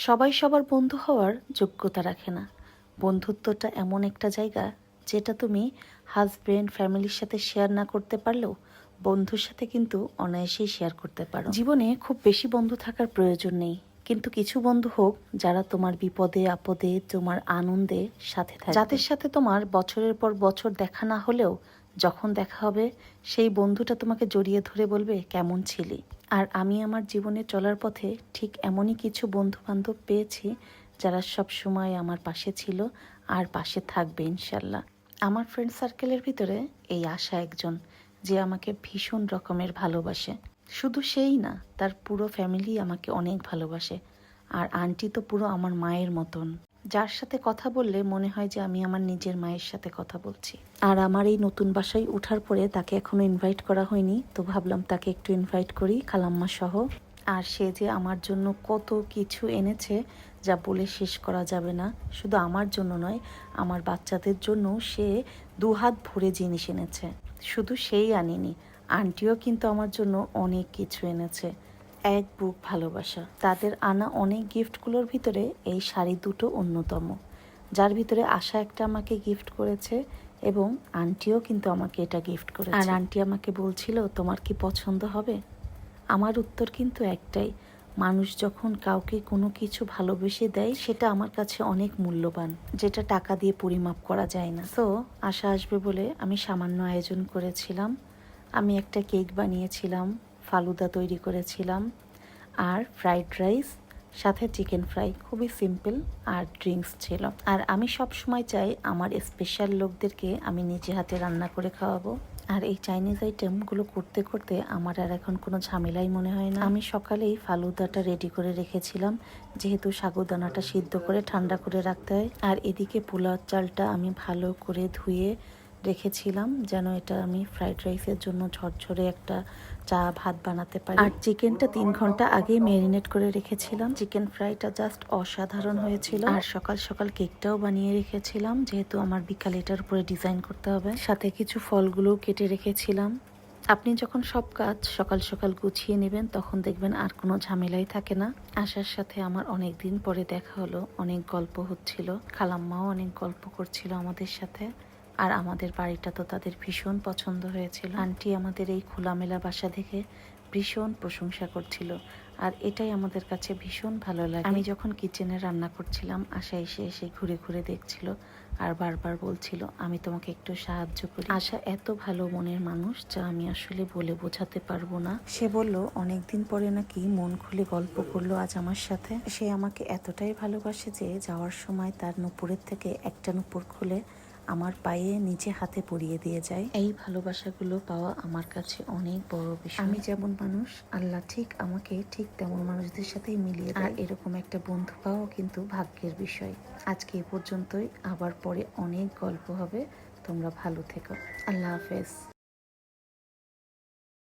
সবাই সবার বন্ধু হওয়ার যোগ্যতা রাখে না। বন্ধুত্বটা এমন একটা জায়গা যেটা তুমি হাজব্যান্ড ফ্যামিলির সাথে শেয়ার না করতে পারলেও বন্ধুর সাথে কিন্তু অনায়াসেই শেয়ার করতে পারো। জীবনে খুব বেশি বন্ধু থাকার প্রয়োজন নেই, কিন্তু কিছু বন্ধু হোক যারা তোমার বিপদে আপদে তোমার আনন্দে সাথে থাকে, যাদের সাথে তোমার বছরের পর বছর দেখা না হলেও যখন দেখা হবে সেই বন্ধুটা তোমাকে জড়িয়ে ধরে বলবে কেমন ছিলি। আর আমি আমার জীবনে চলার পথে ঠিক এমনই কিছু বন্ধু বান্ধব পেয়েছি যারা সব সময় আমার পাশে ছিল আর পাশে থাকবে ইনশাল্লাহ। আমার ফ্রেন্ড সার্কেলের ভিতরে এই আশা একজন যে আমাকে ভীষণ রকমের ভালোবাসে। শুধু সেই না, তার পুরো ফ্যামিলি আমাকে অনেক ভালোবাসে। আর আন্টি তো পুরো আমার মায়ের মতন, যার সাথে কথা বললে মনে হয় যে আমি আমার নিজের মায়ের সাথে কথা বলছি। আর আমার এই নতুন বাসায় উঠার পরে তাকে এখনো ইনভাইট করা হয়নি, তো ভাবলাম তাকে একটু ইনভাইট করি খালাম্মা সহ। আর সে যে আমার জন্য কত কিছু এনেছে যা বলে শেষ করা যাবে না। শুধু আমার জন্য নয়, আমার বাচ্চাদের জন্য সে দুহাত ভরে জিনিস এনেছে। শুধু সেই আনেনি, আন্টিও কিন্তু আমার জন্য অনেক কিছু এনেছে। এক বুক ভালোবাসা। তাদের আনা অনেক গিফটগুলোর ভিতরে এই শাড়ি দুটো অন্যতম, যার ভিতরে আশা একটা আমাকে গিফট করেছে এবং আন্টিও কিন্তু আমাকে এটা গিফট করেছে। আর আন্টি আমাকে বলছিল তোমার কি পছন্দ হবে। আমার উত্তর কিন্তু একটাই, মানুষ যখন কাউকে কোনো কিছু ভালোবেসে দেয় সেটা আমার কাছে অনেক মূল্যবান, যেটা টাকা দিয়ে পরিমাপ করা যায় না। তো আশা আসবে বলে আমি সামান্য আয়োজন করেছিলাম। আমি একটা কেক বানিয়েছিলাম, ফালুদা তৈরি করেছিলাম, আর ফ্রাইড রাইস, সাথে চিকেন ফ্রাই, খুবই সিম্পল, আর ড্রিঙ্কস ছিল। আর আমি সব সময় চাই আমার স্পেশাল লোকদেরকে আমি নিজে হাতে রান্না করে খাওয়াবো। আর এই চাইনিজ আইটেমগুলো করতে করতে আমার আর এখন কোনো ঝামেলাই মনে হয় না। আমি সকালেই ফালুদাটা রেডি করে রেখেছিলাম, যেহেতু সাগুদানাটা সিদ্ধ করে ঠান্ডা করে রাখতে হয়। আর এদিকে পোলাও চালটা আমি ভালো করে ধুয়ে রেখেছিলাম যেন এটা আমি ফ্রাইড রাইসের জন্য ঝরঝরে একটা চা ভাত বানাতে পারি। আর চিকেনটা 3 ঘন্টা আগেই ম্যারিনেট করে রেখেছিলাম। চিকেন ফ্রাইটা জাস্ট অসাধারণ হয়েছিল। আর সকাল সকাল কেকটাও বানিয়ে রেখেছিলাম, যেহেতু আমার বিকালে এটার উপরে ডিজাইন করতে হবে। সাথে কিছু ফলগুলোও কেটে রেখেছিলাম। আপনি যখন সব কাজ সকাল সকাল গুছিয়ে নেবেন তখন দেখবেন আর কোনো ঝামেলাই থাকে না। আশার সাথে আমার অনেক দিন পরে দেখা হলো, অনেক গল্প হচ্ছিল, খালাম্মাও অনেক গল্প করছিল আমাদের সাথে। আর আমাদের বাড়িটা তো তাদের ভীষণ পছন্দ হয়েছিল। আন্টি আমাদের এই খোলামেলা বাসা দেখে ভীষণ প্রশংসা করছিল, আর এটাই আমাদের কাছে ভীষণ ভালো লাগে। আমি যখন কিচেনে রান্না করছিলাম আশা এসে এসে ঘুরে ঘুরে দেখছিল আর বারবার বলছিল আমি তোমাকে একটু সাহায্য করি। আশা এত ভালো মনের মানুষ যা আমি আসলে বলে বোঝাতে পারবো না। সে বলল অনেকদিন পরে নাকি মন খুলে গল্প করলো আজ আমার সাথে। সে আমাকে এতটাই ভালোবাসে যে যাওয়ার সময় তার নুপুরের থেকে একটা নুপুর খুলে আমার পায়ে নিচে হাতে পরিয়ে দিয়ে যায়। এই ভালোবাসাগুলো পাওয়া আমার কাছে অনেক বড় বিষয়। আমি যেমন মানুষ, আল্লাহ ঠিক আমাকে ঠিক তেমন মানুষদের সাথেই মিলিয়ে দেয়। আর এরকম একটা বন্ধু পাওয়া কিন্তু ভাগ্যের বিষয়। আজকে এ পর্যন্তই, আবার পরে অনেক গল্প হবে। তোমরা ভালো থেকো। আল্লাহ হাফেজ।